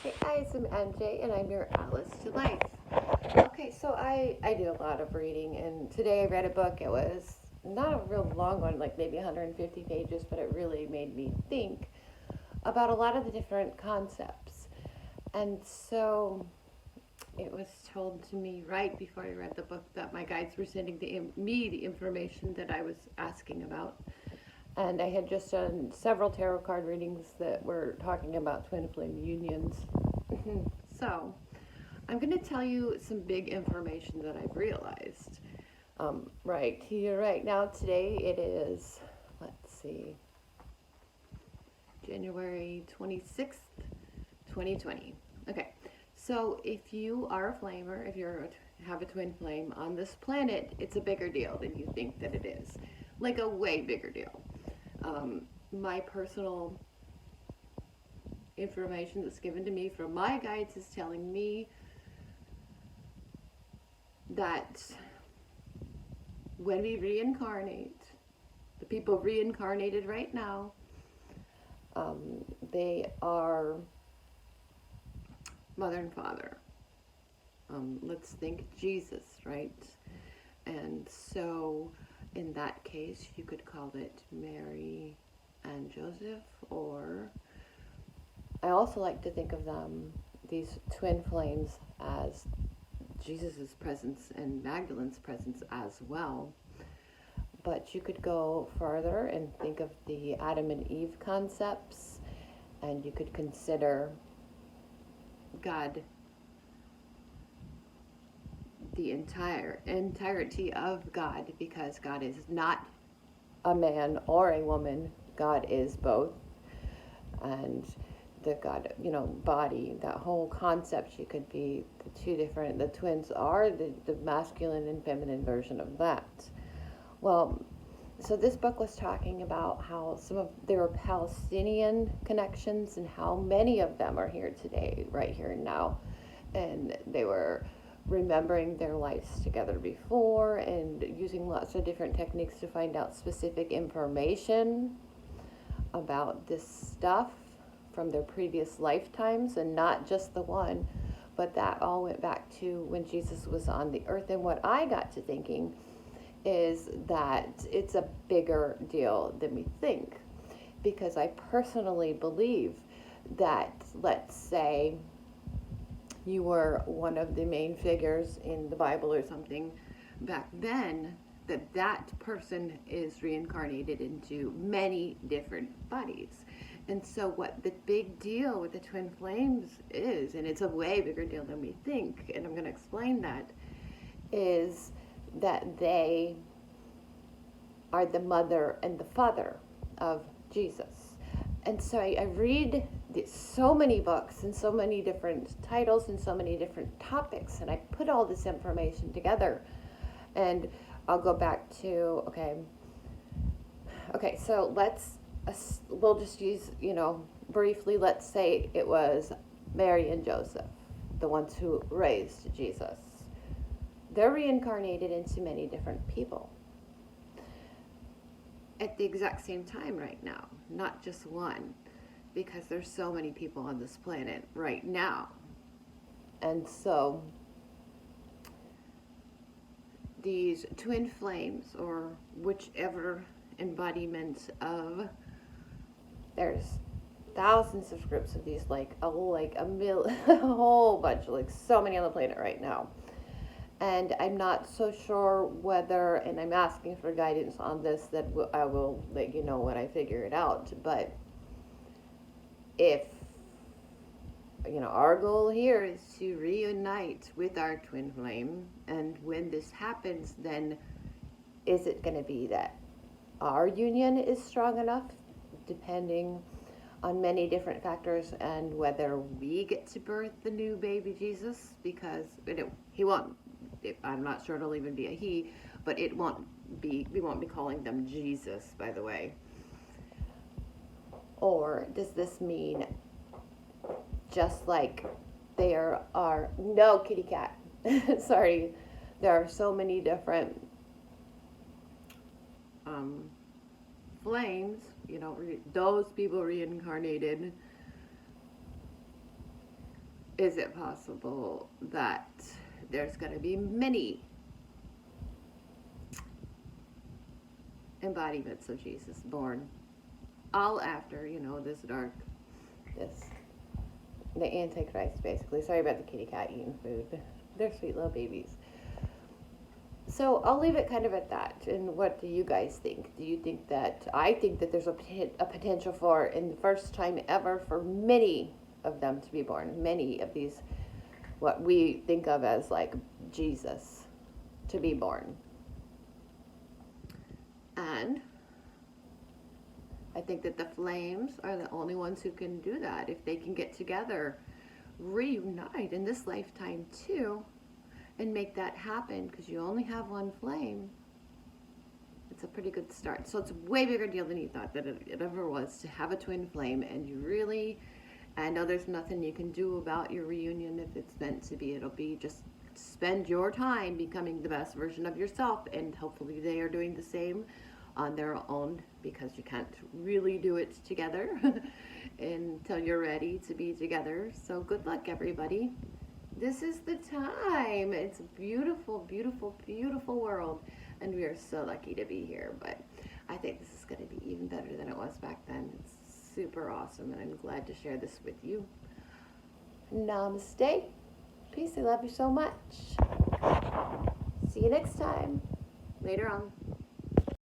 Hey guys, I'm MJ and I'm your Atlas to Life. Okay, so I do a lot of reading, and today I read a book. It was not a real long one, like maybe 150 pages, but it really made me think about a lot of the different concepts. And so it was told to me right before I read the book that my guides were sending me the information that I was asking about. And I had just done several tarot card readings that were talking about twin flame unions. So I'm going to tell you some big information that I've realized. Right here, right now, today it is, let's see, January 26th, 2020. Okay, so if you are a flamer, if you have a twin flame on this planet, it's a bigger deal than you think that it is. Like a way bigger deal. My personal information that's given to me from my guides is telling me that when we reincarnate, the people reincarnated right now, they are mother and father. Let's think Jesus, right? And so in that case, you could call it Mary and Joseph, or I also like to think of them, these twin flames, as Jesus' presence and Magdalene's presence as well. But you could go further and think of the Adam and Eve concepts, and you could consider God, the entirety of God, because God is not a man or a woman. God is both. And the God, body, that whole concept, you could be the twins are the masculine and feminine version of that. Well, so this book was talking about how there were Palestinian connections and how many of them are here today, right here and now. And they were remembering their lives together before and using lots of different techniques to find out specific information about this stuff from their previous lifetimes, and not just the one, but that all went back to when Jesus was on the earth. And what I got to thinking is that it's a bigger deal than we think, because I personally believe that, let's say you were one of the main figures in the Bible or something back then, that person is reincarnated into many different bodies. And so what the big deal with the twin flames is, and it's a way bigger deal than we think, and I'm going to explain that, is that they are the mother and the father of Jesus. And so I read so many books and so many different titles and so many different topics, and I put all this information together. And I'll go back to, okay, so we'll just use, briefly, let's say it was Mary and Joseph, the ones who raised Jesus. They're reincarnated into many different people at the exact same time right now, not just one, because there's so many people on this planet right now. And so these twin flames, or whichever embodiment of, there's thousands of groups of these, like a whole bunch, like so many on the planet right now. And I'm not so sure whether, and I'm asking for guidance on this, that I will let you know when I figure it out. But if, our goal here is to reunite with our twin flame, and when this happens, then is it going to be that our union is strong enough, depending on many different factors, and whether we get to birth the new baby Jesus, because he won't, I'm not sure it'll even be a he, but we won't be calling them Jesus, by the way. Or does this mean, just like there are, no kitty cat, sorry, there are so many different flames, those people reincarnated is it possible that there's going to be many embodiments of Jesus born, all after, this the Antichrist, basically. Sorry about the kitty cat eating food. They're sweet little babies. So I'll leave it kind of at that. And what do you guys think? Do you think that, I think that there's a potential for, in the first time ever, for many of them to be born. Many of these, what we think of as like Jesus, to be born. And I think that the flames are the only ones who can do that. If they can get together, reunite in this lifetime too, and make that happen, because you only have one flame, it's a pretty good start. So it's a way bigger deal than you thought that it ever was to have a twin flame. And you really, I know there's nothing you can do about your reunion if it's meant to be. It'll be just spend your time becoming the best version of yourself, and hopefully they are doing the same on their own, because you can't really do it together until you're ready to be together. So good luck, everybody. This is the time. It's a beautiful, beautiful, beautiful world, and we are so lucky to be here. But I think this is going to be even better than it was back then. It's super awesome, and I'm glad to share this with you. Namaste. Peace. I love you so much. See you next time. Later on.